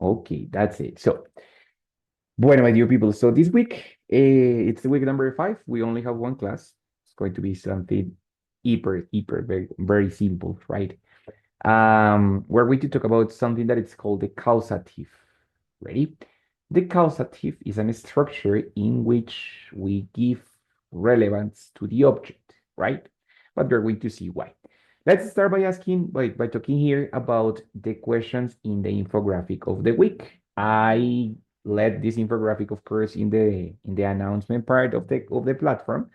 Okay, that's it. So, bueno, my dear people, so this week, it's the week number 5. We only have one class. It's going to be something hyper, very, very simple, right? We're going to talk about something that it's called the causative. Ready? The causative is a structure in which we give relevance to the object, right? But we're going to see why. Let's start by asking, by talking here about the questions in the infographic of the week. I let this infographic, of course, in the announcement part of the platform,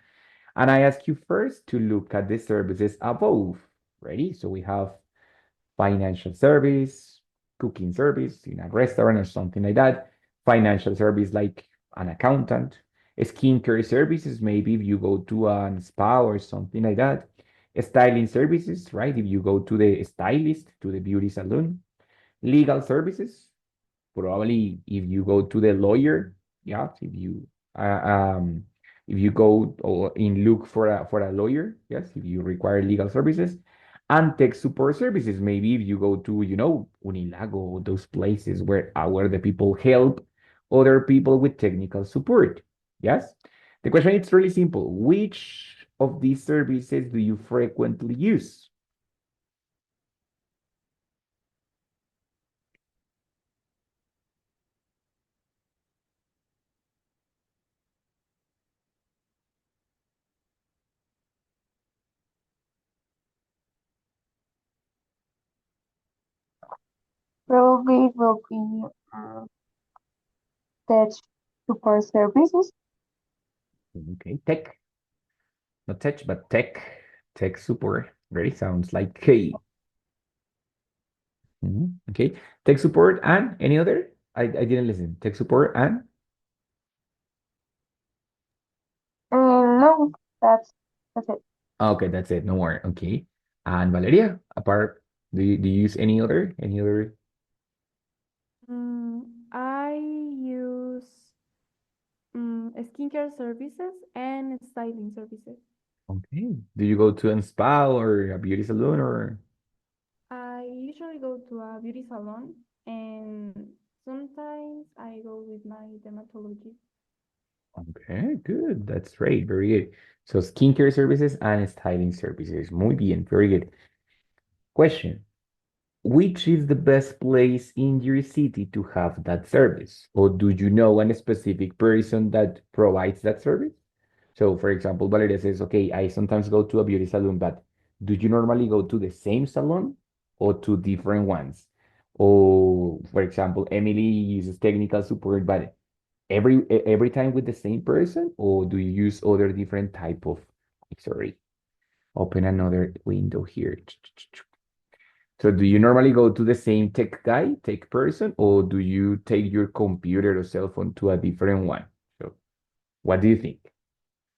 and I ask you first to look at the services above. Ready? So we have financial service, cooking service in a restaurant or something like that, financial service like an accountant, skincare services, maybe if you go to a spa or something like that, styling services, right? If you go to the stylist, to the beauty salon, legal services, probably if you go to the lawyer, yeah, uh, um, if you go or in look for a lawyer, yes, if you require legal services, and tech support services, maybe if you go to Unilago, those places where the people help other people with technical support. Yes, the question is really simple. Which of these services do you frequently use? Probably it will be tech support services. Okay, tech, not tech, but tech support. Really sounds like K. Okay, tech support and any other? I didn't listen. Tech support and No, that's it. okay, that's it. No more. Okay, and Valeria, apart, do you use any other? I use skincare services and styling services. Okay, do you go to a spa or a beauty salon or? I usually go to a beauty salon and sometimes I go with my dermatologist. Okay, good. That's great. Very good. So skincare services and styling services. Muy bien. Very good. Question. Which is the best place in your city to have that service? Or do you know a specific person that provides that service? So, for example, Valeria says, okay, I sometimes go to a beauty salon, but do you normally go to the same salon or to different ones? Or, for example, Emily uses technical support, but every time with the same person, or do you use other different type of, sorry, open another window here. So do you normally go to the same tech guy, tech person, or do you take your computer or cell phone to a different one? So what do you think?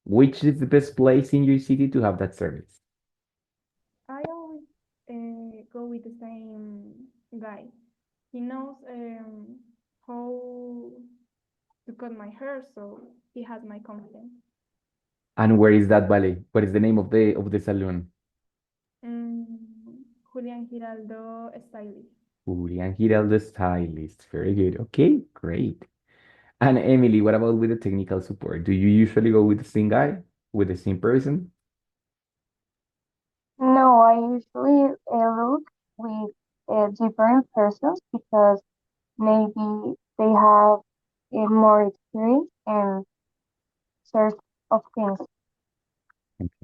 Which is the best place in your city to have that service? I always go with the same guy. He knows how to cut my hair, so he has my confidence. And where is that valley? What is the name of the salon? Julian Giraldo Stylist. Julian Giraldo Stylist. Very good. Okay, great. And Emily, what about with the technical support? Do you usually go with the same guy, with the same person? No, I usually look with different persons because maybe they have more experience and search of things.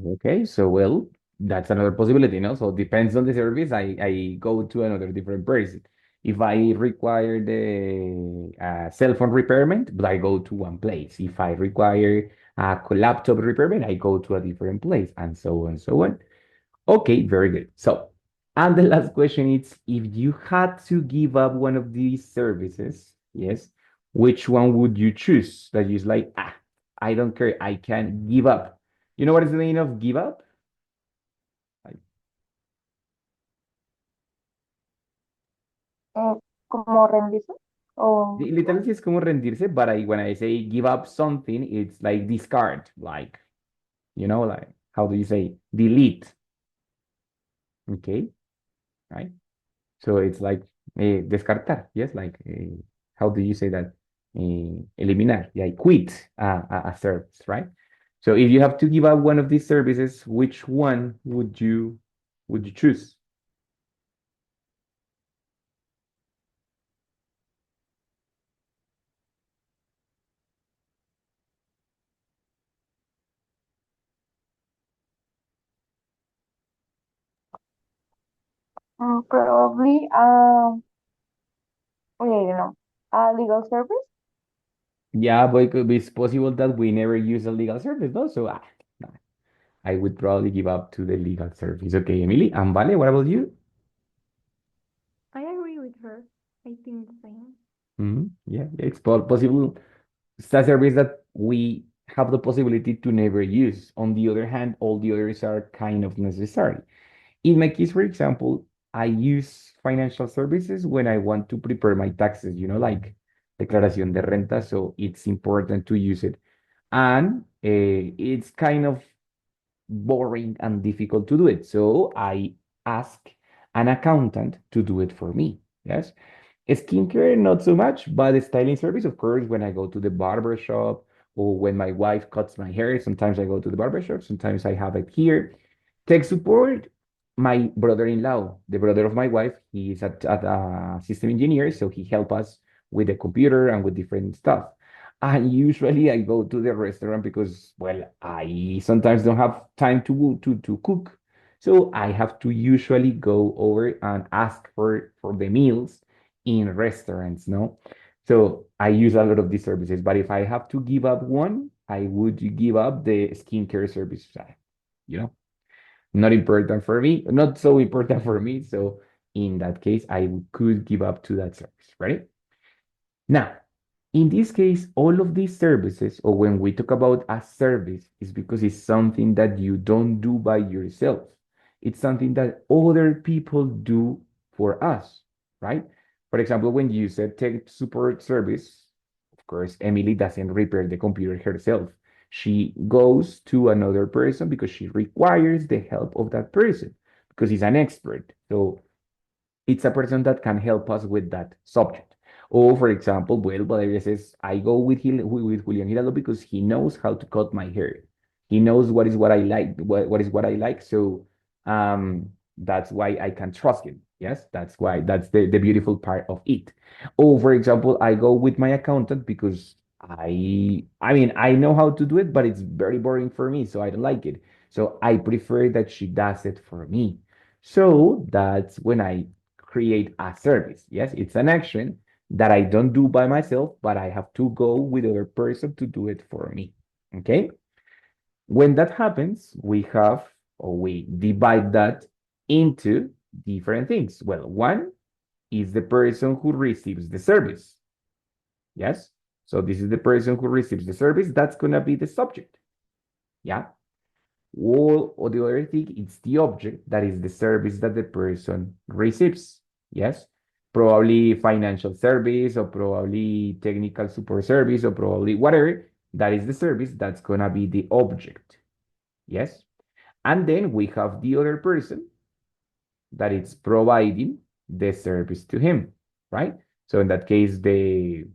Okay, so well, that's another possibility, no? So depends on the service. I go to another different person. If I require the cell phone repairment, but I go to one place. If I require a laptop repairment, I go to a different place, and so on, so on. Okay, very good. So, and the last question is, if you had to give up one of these services, yes, which one would you choose? That is like, I don't care, I can give up. You know what is the meaning of give up? Like, Eh, Como rendirse o literally, it's como rendirse, but when I say give up something, it's like discard, like, like, how do you say, delete, okay, right? So it's like descartar, yes, like how do you say that? Eliminar, yeah, quit a service, right? So if you have to give up one of these services, which one would you choose? Probably, I don't know, legal service. Yeah, but it's possible that we never use a legal service, no? So no, I would probably give up to the legal service. Okay, Emily, and Vale, what about you? I agree with her. I think the same. Yeah, it's possible. It's a service that we have the possibility to never use. On the other hand, all the others are kind of necessary. In my case, for example, I use financial services when I want to prepare my taxes, like declaración de renta, so it's important to use it. And it's kind of boring and difficult to do it. So I ask an accountant to do it for me. Yes. Skincare, not so much, but the styling service, of course, when I go to the barber shop or when my wife cuts my hair, sometimes I go to the barber shop, sometimes I have it here. Tech support, my brother-in-law, the brother of my wife, he is at a system engineer, so he help us with the computer and with different stuff. And usually I go to the restaurant because, well, I sometimes don't have time to cook. So I have to usually go over and ask for the meals in restaurants, no? So I use a lot of these services, but if I have to give up one, I would give up the skincare service, you know, not important for me, not so important for me. So in that case, I could give up to that service, right? Now, in this case, all of these services, or when we talk about a service, is because it's something that you don't do by yourself. It's something that other people do for us, right? For example, when you said tech support service, of course, Emily doesn't repair the computer herself. She goes to another person because she requires the help of that person because he's an expert. So it's a person that can help us with that subject. Or, for example, well, Valeria says, I go with Julian Hidalgo because he knows how to cut my hair. He knows what I like, what is what I like. So that's why I can trust him. Yes, that's the beautiful part of it. Or, for example, I go with my accountant because I mean, I know how to do it, but it's very boring for me, so I don't like it. So I prefer that she does it for me. So that's when I create a service. Yes, it's an action that I don't do by myself, but I have to go with other person to do it for me. Okay. When that happens, we divide that into different things. Well, one is the person who receives the service. Yes. So this is the person who receives the service. That's going to be the subject. Yeah. Or the other thing, it's the object that is the service that the person receives. Yes, probably financial service or probably technical support service or probably whatever. That is the service that's gonna be the object. Yes, and then we have the other person that is providing the service to him, right? So in that case, the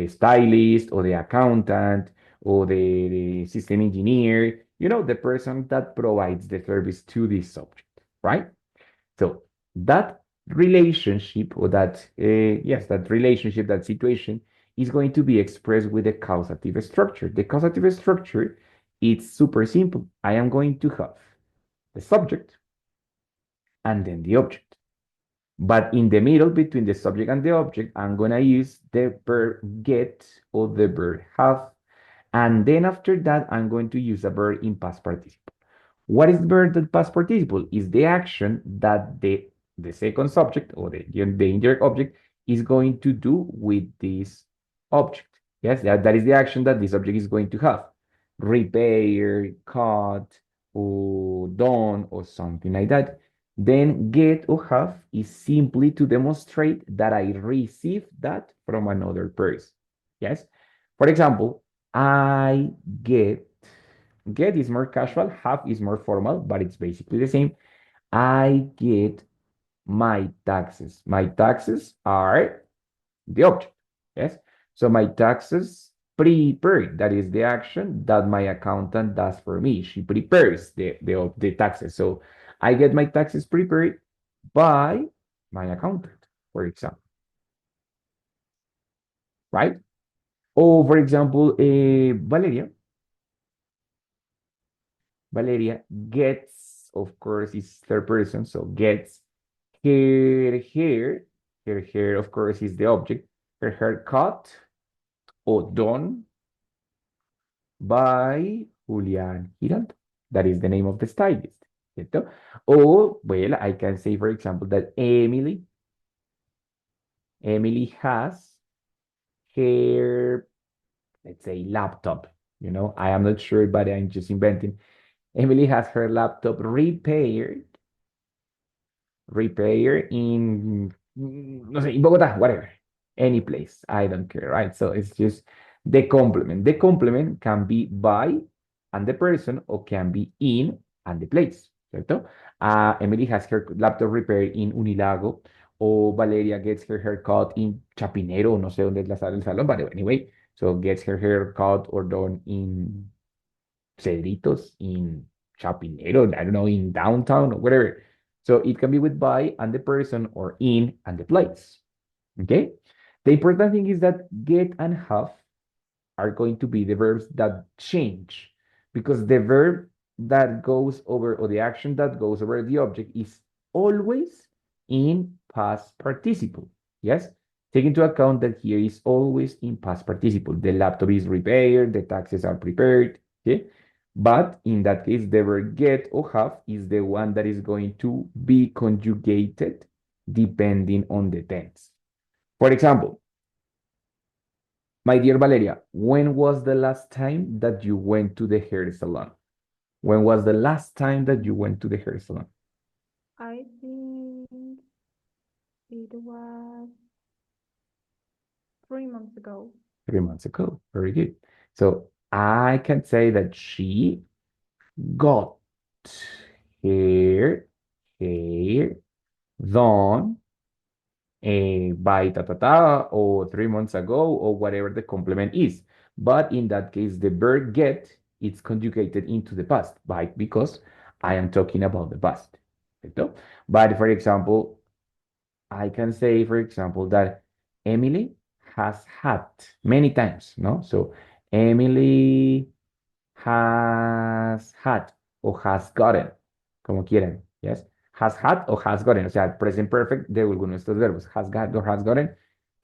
stylist or the accountant or the system engineer, the person that provides the service to this subject, right? So that relationship or that relationship, that situation is going to be expressed with the causative structure. The causative structure, it's super simple. I am going to have the subject and then the object. But in the middle between the subject and the object, I'm going to use the verb get or the verb have. And then after that, I'm going to use a verb in past participle. What is the verb in past participle? Is the action that the second subject or the indirect object is going to do with this object. Yes, that is the action that this object is going to have. Repair, cut, or done, or something like that. Then get or have is simply to demonstrate that I received that from another person. Yes. For example, I get is more casual, have is more formal, but it's basically the same. I get my taxes. My taxes are the object. Yes. So my taxes prepared. That is the action that my accountant does for me. She prepares the taxes. So I get my taxes prepared by my accountant, for example. Right? Or for example, Valeria gets, of course, is third person, so gets her hair, of course, is the object, her haircut or done by Julián Giraldo. That is the name of the stylist. ¿Cierto? Or, well, I can say, for example, that Emily has her, let's say, laptop. You know, I am not sure, but I'm just inventing. Emily has her laptop repaired in, no sé, in Bogotá, whatever, any place, I don't care, right? So it's just the complement. The complement can be by and the person or can be in and the place, ¿cierto? Emily has her laptop repaired in Unilago or Valeria gets her haircut in Chapinero, no sé dónde es la sala del salón, but anyway, so gets her haircut or done in Cedritos, in Chapinero, I don't know, in downtown or whatever. So it can be with by and the person or in and the place. Okay? The important thing is that get and have are going to be the verbs that change because the verb that goes over or the action that goes over the object is always in past participle. Yes? Take into account that here is always in past participle. The laptop is repaired, the taxes are prepared. Okay? But in that case, the verb get or have is the one that is going to be conjugated depending on the tense. For example, my dear Valeria, when was the last time that you went to the hair salon? When was the last time that you went to the hair salon? I think it was 3 months ago. 3 months ago. Very good. So I can say that she got hair done by or 3 months ago or whatever the complement is. But in that case, the verb get it's conjugated into the past by because I am talking about the past. ¿Cierto? But for example, I can say, for example, that Emily has had many times, no? So Emily has had o has gotten, como quieran, yes? Has had o has gotten, o sea, present perfect de alguno de estos verbos, has got or has gotten,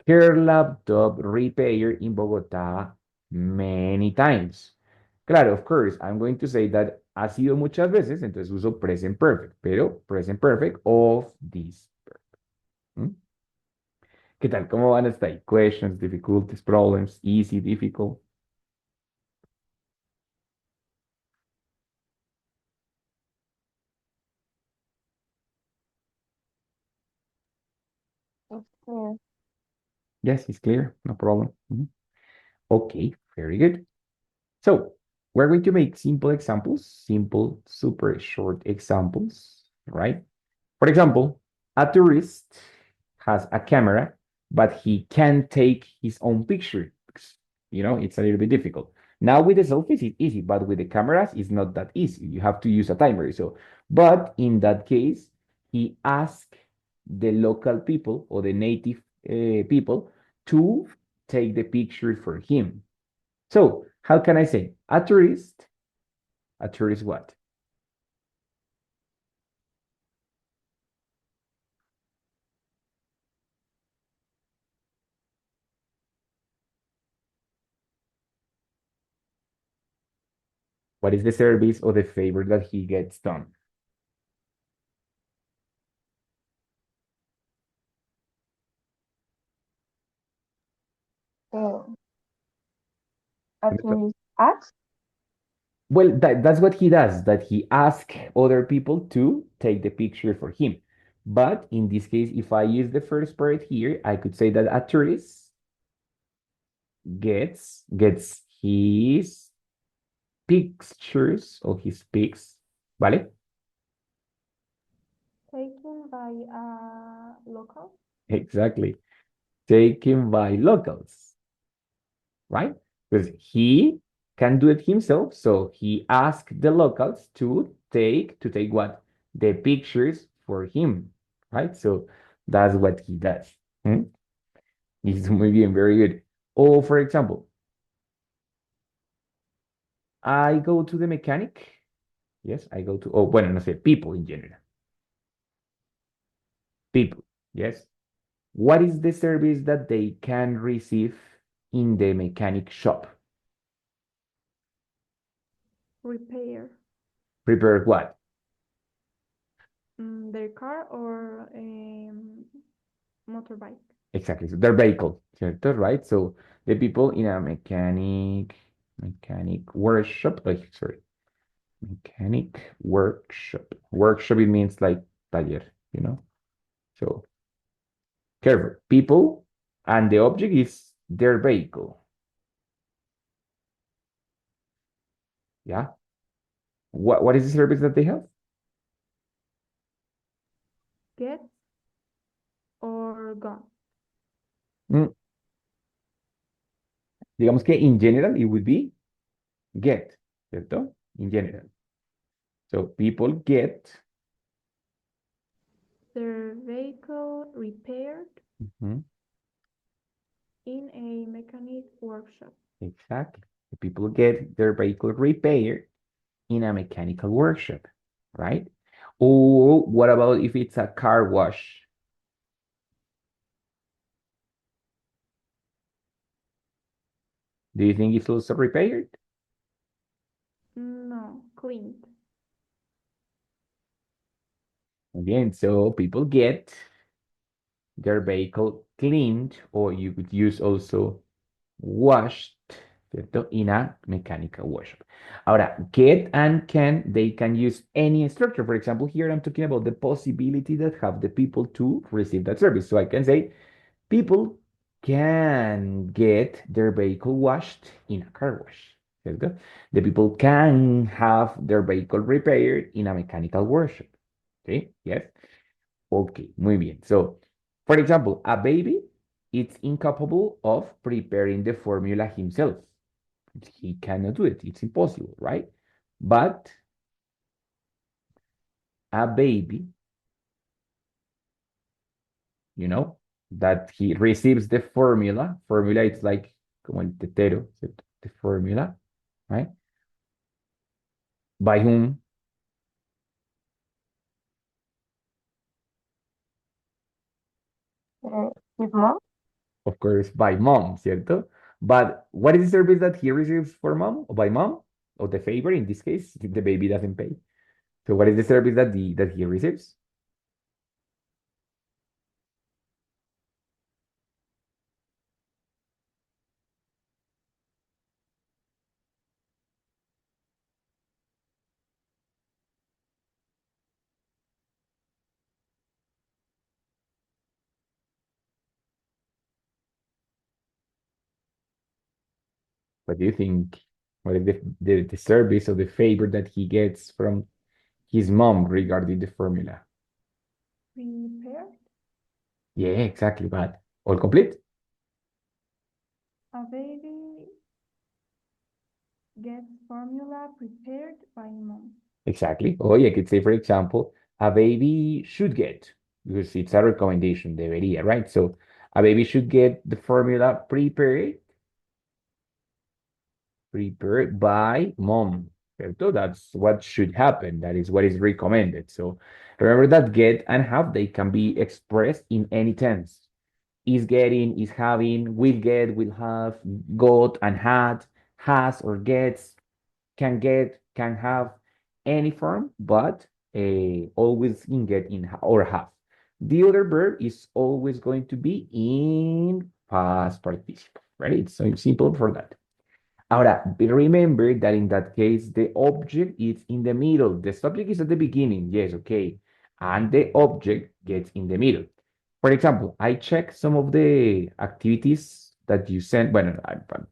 her laptop repaired in Bogotá many times. Claro, of course, I'm going to say that ha sido muchas veces, entonces uso present perfect, pero present perfect of this verb. ¿Mm? ¿Qué tal? ¿Cómo van hasta ahí? Questions, difficulties, problems, easy, difficult. It's clear. Yes, it's clear, no problem. Mhm. Okay, very good. So we're going to make simple examples, simple, super short examples, right? For example, a tourist has a camera, but he can't take his own picture because, it's a little bit difficult. Now with the selfies, it's easy, but with the cameras, it's not that easy. You have to use a timer. So, but in that case, he asked the local people or the native people to take the picture for him. So how can I say a tourist? A tourist what? What is the service or the favor that he gets done? So, a tourist asks, Well, that's what he does, that he asks other people to take the picture for him. But in this case, if I use the first part here, I could say that a tourist gets his pictures or his pics, ¿vale? Taken taken by a local. Exactly. Taken by locals, right? Because he can do it himself, so he asked the locals to take what? The pictures for him, right? So that's what he does. Hmm? He's muy bien, very good. Or for example, I go to the mechanic. Yes, I go to, oh, bueno, no sé, people in general. People, yes. What is the service that they can receive in the mechanic shop? Repair Prepare what? their car or motorbike. Exactly. So their vehicle, ¿cierto? Right? So the people in a mechanic workshop, like, sorry, mechanic workshop. Workshop, it means like taller, you know? So careful. People and the object is their vehicle. Yeah. What is the service that they have? Get or gone. Mm, Digamos que in general it would be get, ¿cierto? In general. So people get. Their vehicle repaired Mhm, in a mechanic workshop. exactly. The people get their vehicle repaired in a mechanical workshop, right? Or what about if it's a car wash? Do you think it's also repaired? No, cleaned. Again, so people get their vehicle cleaned, or you could use also washed, ¿cierto? In a mechanical workshop. Ahora, get and can, they can use any structure. For example, here I'm talking about the possibility that have the people to receive that service. So I can say people can get their vehicle washed in a car wash. ¿Cierto? The people can have their vehicle repaired in a mechanical workshop. Okay, yes. Okay, muy bien. So, for example, a baby is incapable of preparing the formula himself. He cannot do it. It's impossible, right? But a baby, you know, that he receives the formula. Formula, it's like como el tetero, ¿cierto? The formula, right? By whom? His mom? Of course, by mom, ¿cierto? But what is the service that he receives for mom or by mom? Or the favor in this case, if the baby doesn't pay. So what is the service that he receives? What do you think? What is the service or the favor that he gets from his mom regarding the formula? Prepared. Yeah, exactly. But all complete? A baby gets formula prepared by mom. Exactly. Oh, yeah, I could say, for example, a baby should get, because it's a recommendation, debería, right? So a baby should get the formula prepared by mom. ¿Cierto? That's what should happen. That is what is recommended. So remember that get and have, they can be expressed in any tense. Is getting, is having, will get, will have, got and had, has or gets, get, can have, any form, but always in get in or have. The other verb is always going to be in past participle, right? It's so simple for that. Ahora, remember that in that case, the object is in the middle. The subject is at the beginning, yes, okay. And the object gets in the middle. For example, I check some of the activities that you sent. Bueno,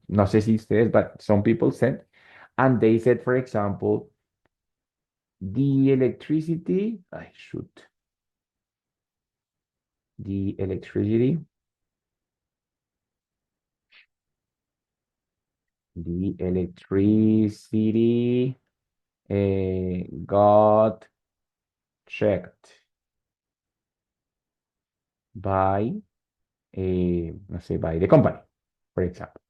no sé si ustedes, but some people sent. And they said, for example, the electricity, I should. the electricity got checked by let's say by the company, for example.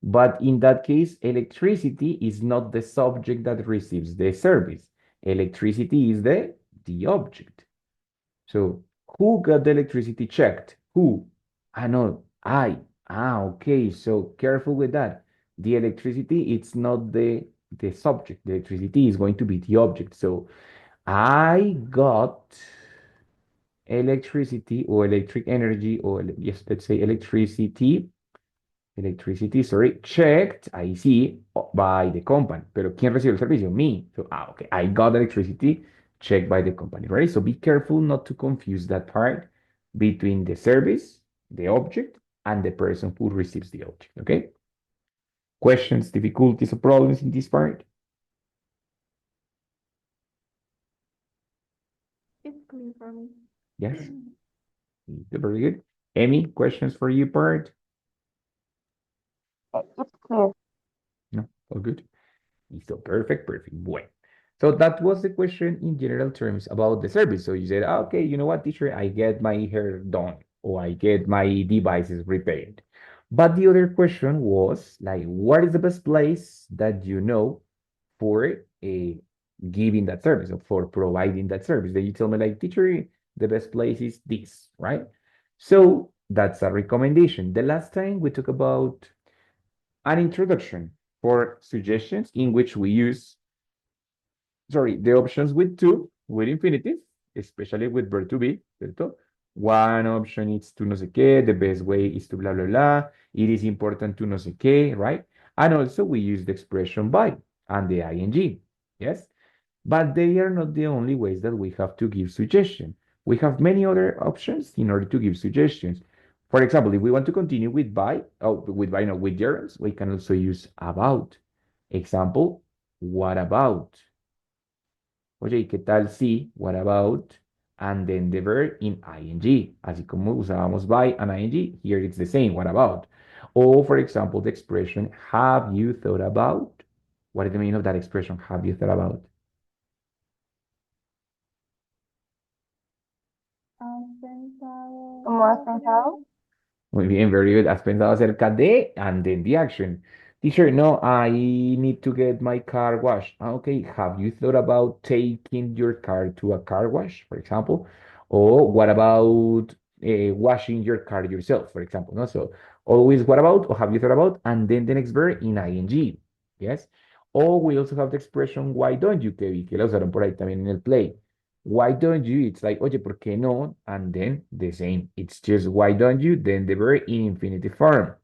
But in that case, electricity is not the subject that receives the service. Electricity is the object. So who got the electricity checked? Who? I know, I. Ah, okay. So careful with that. The electricity, it's not the subject. The electricity is going to be the object. So I got electricity or electric energy or yes, let's say electricity, sorry, checked, I see, by the company. Pero ¿quién recibe el servicio? Me. So, okay, I got electricity checked by the company, right? So be careful not to confuse that part between the service, the object, and the person who receives the object, okay? Questions, difficulties, or problems in this part? It's clear for me. Yes? Very good. Amy, questions for you part? It's clear. No, all good. So perfect, perfect. Bueno. So that was the question in general terms about the service. So you said, okay, you know what, teacher, I get my hair done or I get my devices repaired. But the other question was like, what is the best place that you know for giving that service or for providing that service? Then you tell me like, teacher, the best place is this, right? So that's a recommendation. The last time we talked about an introduction for suggestions in which we use, sorry, the options with to, with infinitive, especially with verb to be, ¿cierto? One option is to no sé qué, the best way is to blah, blah, blah. It is important to no sé qué, right? And also we use the expression by and the ing, yes? But they are not the only ways that we have to give suggestion. We have many other options in order to give suggestions. For example, if we want to continue with by, no, with gerunds, we can also use about. Example, what about? Oye, ¿y qué tal si? What about? And then the verb in ing. Así como usábamos by and ing, here it's the same. What about? Or, for example, the expression, have you thought about? What is the meaning of that expression? Have you thought about? ¿Cómo has pensado? Muy bien, very good. ¿Has pensado acerca de and then the action? Teacher, no, I need to get my car washed. Okay, have you thought about taking your car to a car wash, for example? Or what about washing your car yourself, for example? No, so always what about or have you thought about, and then the next verb in ing. Yes. Or we also have the expression why don't you, que vi que la usaron por ahí también en el play. Why don't you? It's like, oye, ¿por qué no? And then the same. It's just why don't you? Then the verb in infinitive form.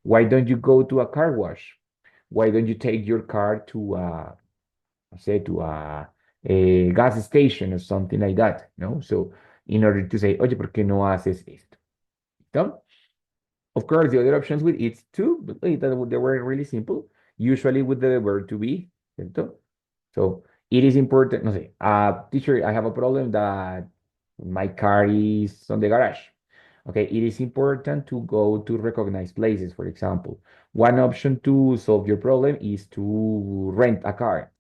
Why don't you go to a car wash? Why don't you take your car to say to a gas station or something like that? No? So in order to say, oye, ¿por qué no haces esto? ¿Listo? Of course, the other options with it's too, but they were really simple. Usually with the verb to be, ¿cierto? So it is important, no sé, teacher, I have a problem that my car is on the garage. Okay, it is important to go to recognized places, for example. One option to solve your problem is to rent a car.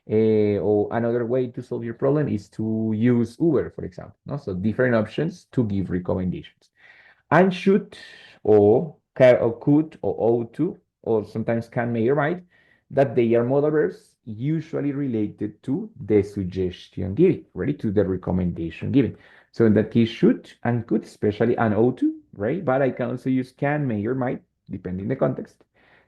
Or another way to solve your problem is to use Uber, for example. No? So different options to give recommendations. And should or can or could or ought to or sometimes can, may, or might, that they are modal verbs usually related to the suggestion given, right? To the recommendation given. So in that case, should and could, especially and ought to, right? But I can also use can, may, or might, depending the context,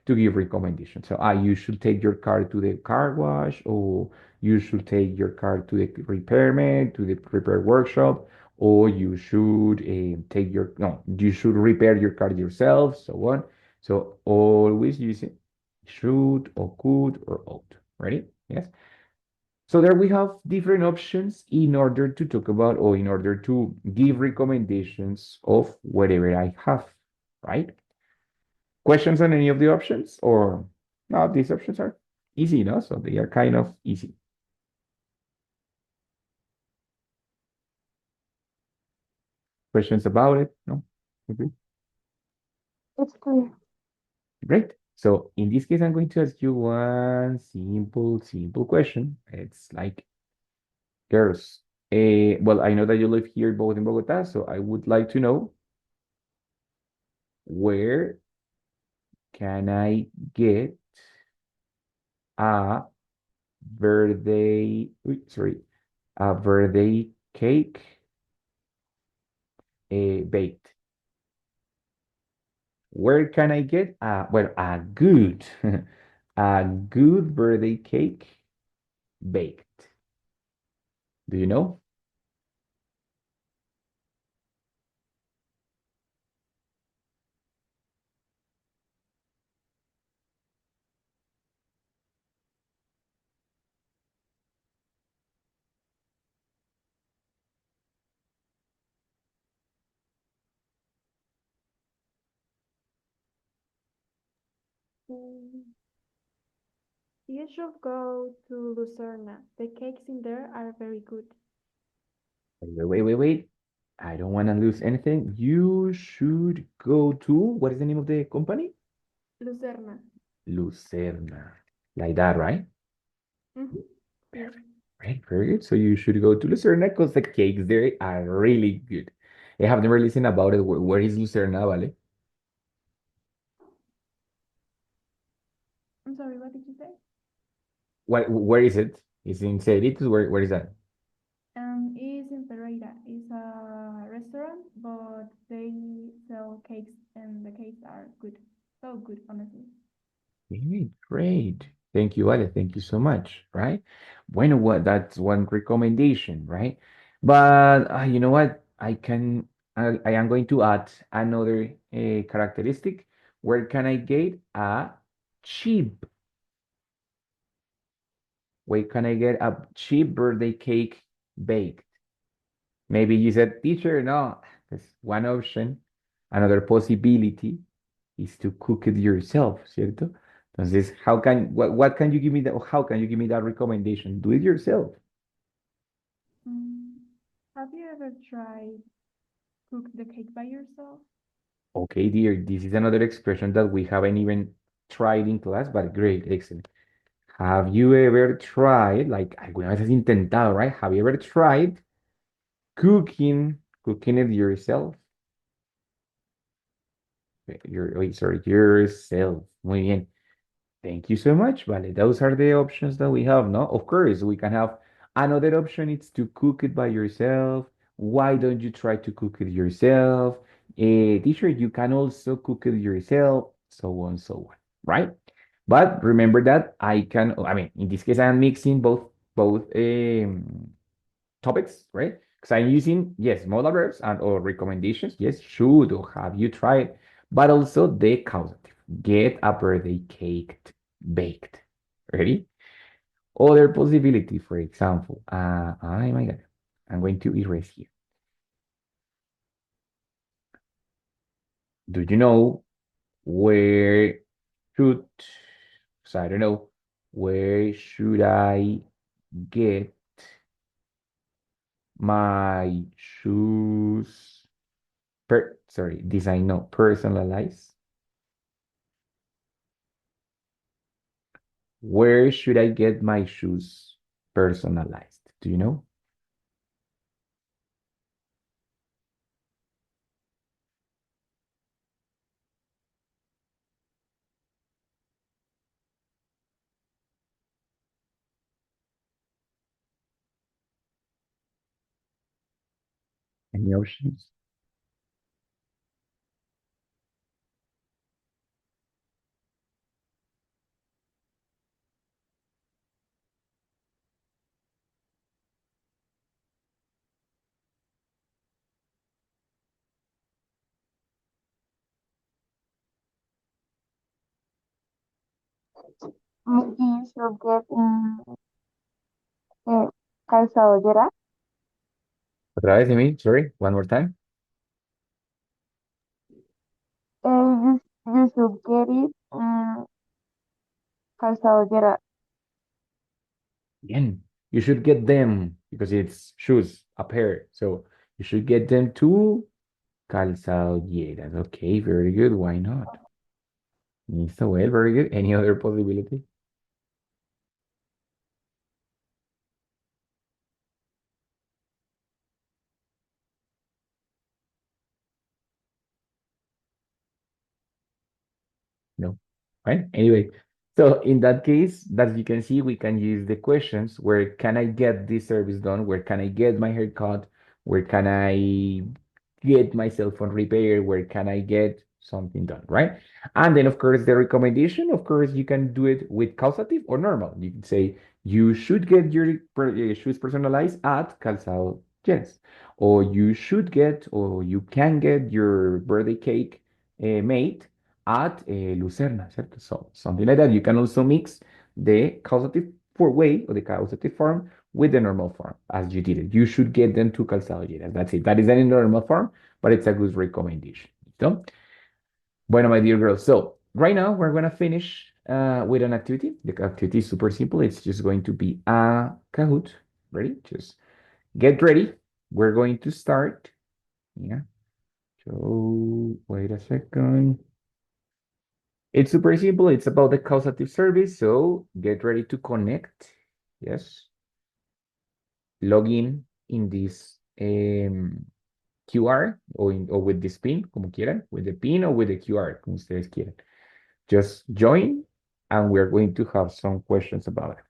to give recommendations. So you should take your car to the car wash, or you should take your car to the repairman, to the repair workshop, or you should take your, no, you should repair your car yourself, so on. So always using should or could or ought. Ready? Yes. So there we have different options in order to talk about or in order to give recommendations of whatever I have, right? Questions on any of the options or no, these options are easy, no? So they are kind of easy. questions about it? No? Okay. It's clear. Great. So in this case, I'm going to ask you one simple question. It's like, girls, well, I know that you live here both in Bogota, so I would like to know where can I get a sorry, a birthday cake baked? Where can I get a good a good birthday cake baked? Do you know? Mm, You should go to Lucerna. The cakes in there are very good. Wait. I don't want to lose anything. You should go to, what is the name of the company? Lucerna. Lucerna. Like that, right? Mm-hmm. Yes. Right, very good. So you should go to Lucerna because the cakes there are really good. I have never listened about it. Where is Lucerna, vale? I'm sorry, what did you say? Where is it? Is it in Cerritos? Where is that? It's in Pereira. It's a restaurant, but they sell cakes and the cakes are good. So good, honestly. Great. Thank you, Ale. Thank you so much. Right? Bueno, that's one recommendation, right? But you know what? I am going to add another characteristic. Where can I get a cheap? Where can I get a cheap birthday cake baked? Maybe you said, teacher, no. That's one option. Another possibility is to cook it yourself, ¿cierto? Entonces, what can you give me that, how can you give me that recommendation? Do it yourself. Mm, have you ever tried cook the cake by yourself? Okay, dear, this is another expression that we haven't even tried in class, but great, excellent. Have you ever tried, like, alguna vez has intentado, right? Have you ever tried cooking it yourself? Sorry, yourself. Muy bien. Thank you so much, Vale. Those are the options that we have, no? Of course, we can have another option. It's to cook it by yourself. Why don't you try to cook it yourself? Teacher, you can also cook it yourself, so on, so on, right? But remember that I mean, in this case, I'm mixing both topics, right? Because I'm using, yes, modal verbs and or recommendations. Yes, should or have you tried, but also the causative. Get a birthday cake baked. Ready? Other possibility, for example, oh my God, I'm going to erase here. Do you know where should, so I don't know, where should I get my shoes? Sorry, design, no, personalize. Where should I get my shoes personalized? Do you know? Any options? Maybe you should get in Calzado Llera. Otra vez, Emil, sorry, one more time. You should get it in Calzado Llera. Bien. You should get them because it's shoes, a pair. So you should get them to calzadoyeras. Okay, very good. Why not? So well, very good. Any other possibility? No. Fine. Anyway, so in that case, as you can see, we can use the questions. Where can I get this service done? Where can I get my haircut? Where can I get my cell phone repaired? Where can I get something done, right? And then, of course, the recommendation, of course, you can do it with causative or normal. You can say, you should get your shoes personalized at Calzado Yes. Or you should get, or you can get your birthday cake made at Lucerna, ¿cierto? So something like that. You can also mix the causative for way or the causative form with the normal form as you did it. You should get them to Calzado Lleras. That's it. That is any normal form, but it's a good recommendation. ¿Listo? Bueno, my dear girls. So right now we're gonna finish with an activity. The activity is super simple. It's just going to be a Kahoot. Ready? Just get ready. We're going to start. Yeah. So wait a second. It's super simple. It's about the causative service. So get ready to connect. Yes. Log in this QR or with this pin, como quieran, with the pin or with the QR, como ustedes quieran. Just join and we're going to have some questions about it.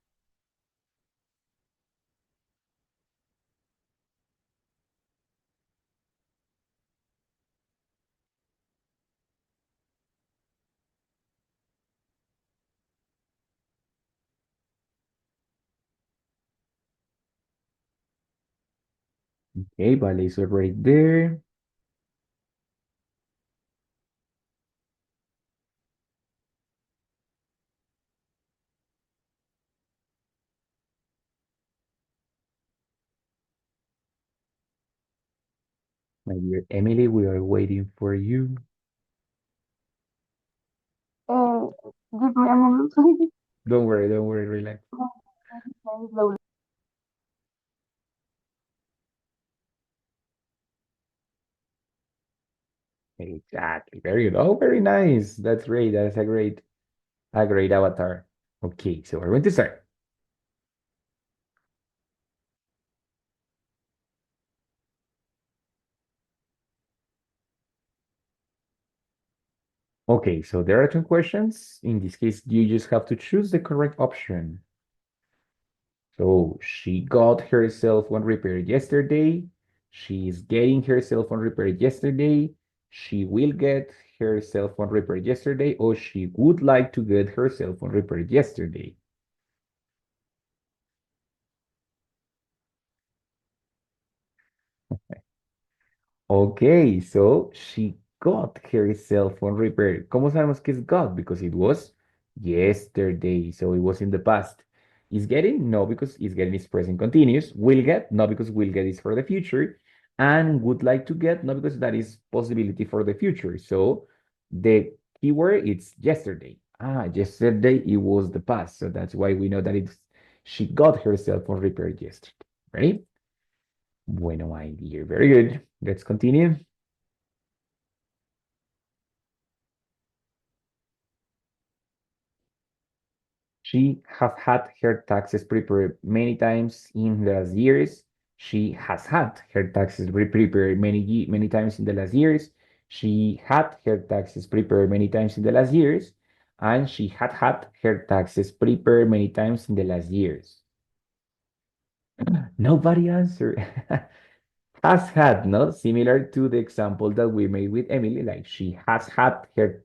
Okay, Vale is right there. My dear Emily, we are waiting for you. Uh, Give me a moment. Don't worry, relax. Very slowly. Exactly. Very good. Oh, very nice. That's great. That's a great avatar. Okay, so we're going to start. Okay, so there are two questions. In this case, you just have to choose the correct option. So she got her cell phone repaired yesterday. She's getting her cell phone repaired yesterday. She will get her cell phone repaired yesterday, or she would like to get her cell phone repaired yesterday. Okay, so she got her cell phone repaired. ¿Cómo sabemos que es got? Because it was yesterday, so it was in the past. Is getting? No, because is getting is present continuous. Will get? No, because will get is for the future. And would like to get? No, because that is possibility for the future. So the keyword it's yesterday. Yesterday it was the past. So that's why we know that it's she got her cell phone repaired yesterday. Ready? Bueno, my dear. Very good. Let's continue. She has had her taxes prepared many times in the last years. She has had her taxes prepared many times in the last years. She had her taxes prepared many times in the last years. And she had her taxes prepared many times in the last years. Nobody answered. Has had, no? Similar to the example that we made with Emily, like she has had her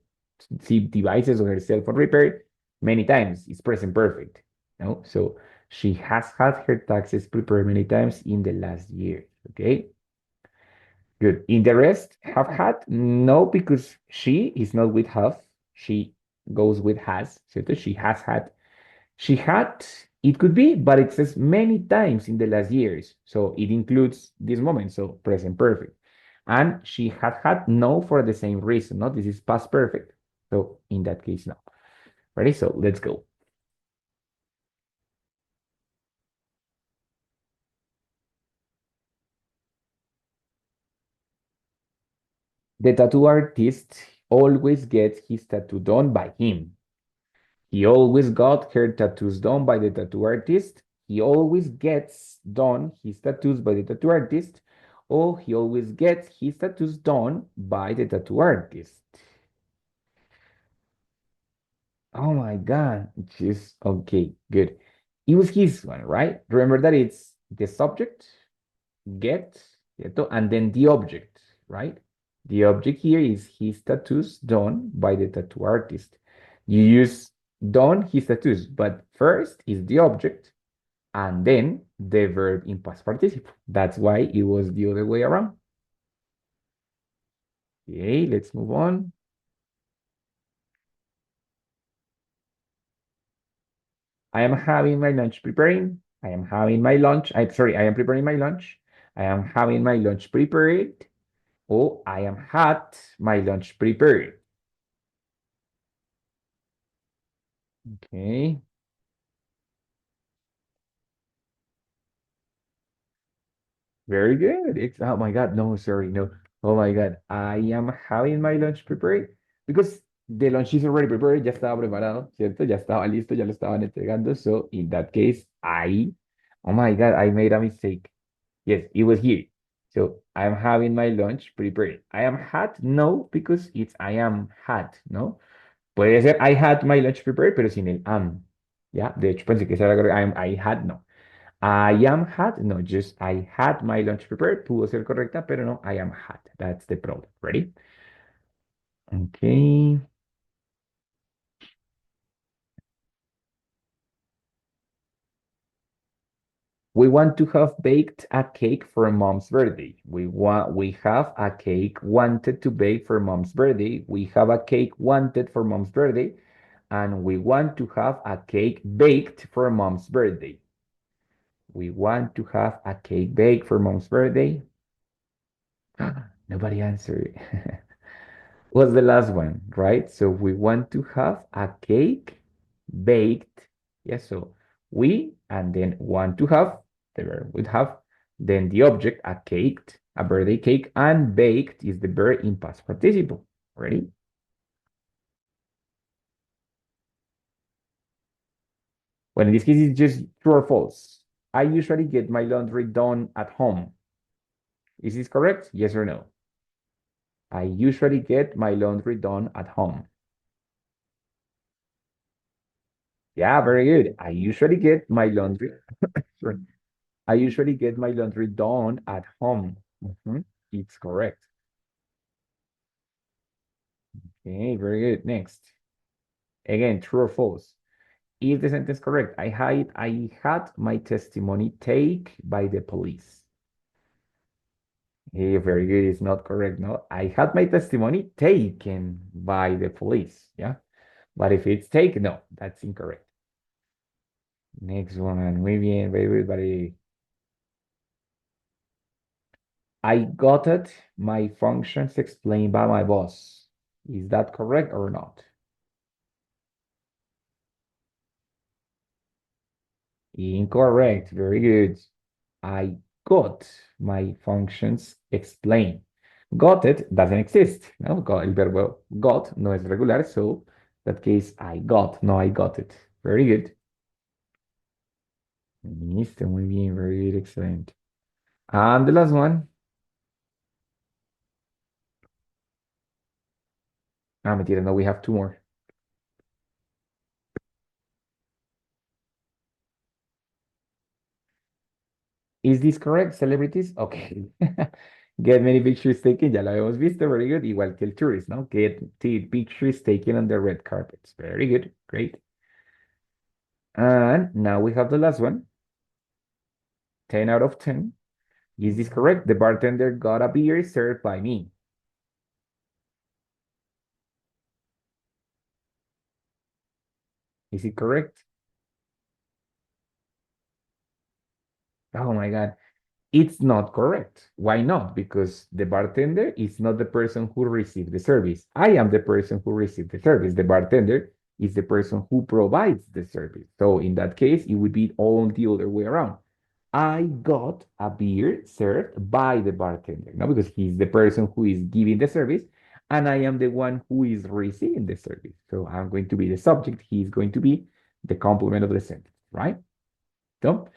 devices or her cell phone repaired many times. It's present perfect, no? So she has had her taxes prepared many times in the last year, okay? Good. In the rest, have had? No, because she is not with have. She goes with has. So she has had. She had, it could be, but it says many times in the last years. So it includes this moment, so present perfect. And she had no for the same reason. No, this is past perfect. So in that case, no. Ready? So let's go. The tattoo artist always gets his tattoo done by him. He always got her tattoos done by the tattoo artist. He always gets done his tattoos by the tattoo artist. Or he always gets his tattoos done by the tattoo artist. Oh my God. Just okay, good. It was his one, right? Remember that it's the subject, get, ¿cierto? And then the object, right? The object here is his tattoos done by the tattoo artist. You use done his tattoos, but first is the object and then the verb in past participle. That's why it was the other way around. Okay, let's move on. I am having my lunch preparing. I am having my lunch. I'm sorry, I am preparing my lunch. I am having my lunch prepared. Oh, I am had my lunch prepared. Okay. Very good. It's oh my God, no, sorry, no. Oh my God, I am having my lunch prepared because the lunch is already prepared, ya estaba preparado, ¿cierto? Ya estaba listo, ya lo estaban entregando. So in that case, oh my God, I made a mistake. Yes, it was here. So I am having my lunch prepared. I am had, no, because it's I am had, ¿no? Puede ser I had my lunch prepared, pero sin el am. ¿Ya? De hecho, pensé que esa era la I had, no. I am had, no, just I had my lunch prepared. Pudo ser correcta, pero no, I am had. That's the problem. Ready? Okay. We want to have baked a cake for mom's birthday. We have a cake wanted to bake for mom's birthday. We have a cake wanted for mom's birthday. And we want to have a cake baked for mom's birthday. We want to have a cake baked for mom's birthday. Nobody answered. Was the last one, right? So we want to have a cake baked. Yes, so we and then want to have the verb would have, then the object, a caked, a birthday cake, and baked is the verb in past participle. Ready? Well, in this case, it's just true or false. I usually get my laundry done at home. Is this correct? Yes or no? I usually get my laundry done at home. Yeah, very good. I usually get my laundry. Sorry. I usually get my laundry done at home. It's correct. Okay, very good. Next. Again, true or false? Is the sentence correct? I had my testimony taken by the police. Hey, very good. It's not correct. No, I had my testimony taken by the police. Yeah. But if it's taken, no, that's incorrect. Next one. Muy bien, very good, buddy. I got it. My functions explained by my boss. Is that correct or not? Incorrect. Very good. I got my functions explained. Got it doesn't exist. No, el verbo got no es regular, so that case I got, no, I got it. Very good. Listo, muy bien, very good, excellent. And the last one. Ah, mentira, no, we have two more. Is this correct, celebrities? Okay. Get many pictures taken, ya lo habíamos visto, very good. Igual que el tourist, ¿no? Get pictures taken on the red carpets. Very good, great. And now we have the last one. 10 out of 10. Is this correct? The bartender got a beer served by me. Is it correct? Oh my God. It's not correct. Why not? Because the bartender is not the person who received the service. I am the person who received the service. The bartender is the person who provides the service. So in that case, it would be all the other way around. I got a beer served by the bartender, no, because he's the person who is giving the service, and I am the one who is receiving the service. So I'm going to be the subject, he's going to be the complement of the sentence, right? So,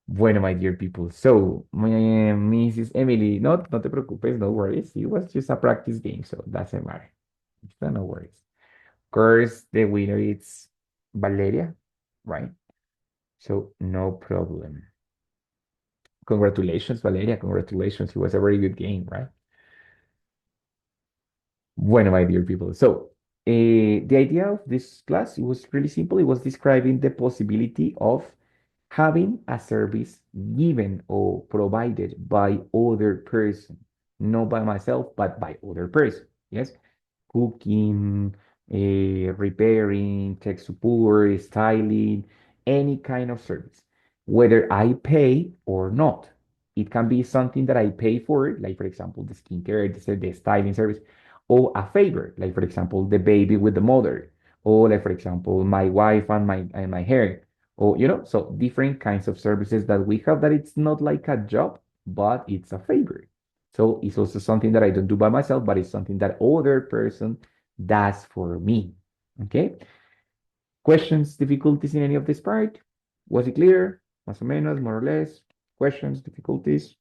bueno, my dear people. So, Mrs. Emily, no te preocupes, no worries. It was just a practice game, so doesn't matter. So no worries. Of course, the winner is Valeria, right? So no problem. Congratulations, Valeria. Congratulations. It was a very good game, right? Bueno, my dear people. So, the idea of this class, it was really simple. It was describing the possibility of having a service given or provided by other person, not by myself, but by other person. Yes, cooking, repairing, tech support, styling, any kind of service, whether I pay or not. It can be something that I pay for, like for example, the skincare, the styling service, or a favor, like for example, the baby with the mother, or like for example, my wife and my hair, or so different kinds of services that we have that it's not like a job, but it's a favor. So it's also something that I don't do by myself, but it's something that other person does for me. Okay. Questions, difficulties in any of this part? Was it clear? Más o menos, more or less. Questions, difficulties?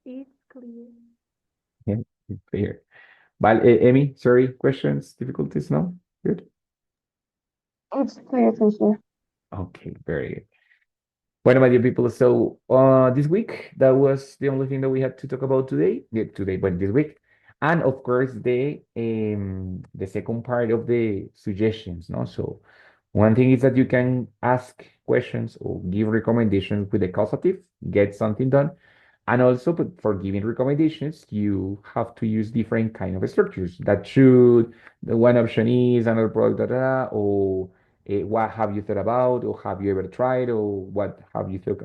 It's clear. Yeah, it's clear. But Emmy, sorry, questions, difficulties? No? Good. It's clear, teacher. Okay, very good. Bueno, my dear people, so this week, that was the only thing that we had to talk about today. Yeah, today, but this week. And of course, the second part of the suggestions, no? So one thing is that you can ask questions or give recommendations with the causative, get something done. And also, but for giving recommendations, you have to use different kind of structures. That should, the one option is another product, or what have you thought about, or have you ever tried, or what have you thought,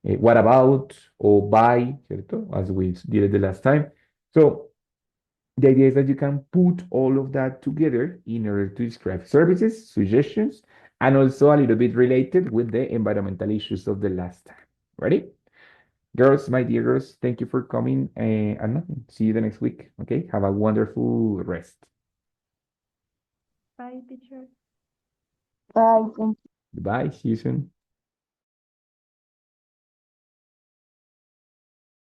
what about, or by, ¿cierto? As we did it the last time. So the idea is that you can put all of that together in order to describe services, suggestions, and also a little bit related with the environmental issues of the last time. Ready? Girls, my dear girls, thank you for coming, and nothing. See you the next week. Okay, have a wonderful rest. Bye, teacher. Bye. Thank Goodbye. See you soon.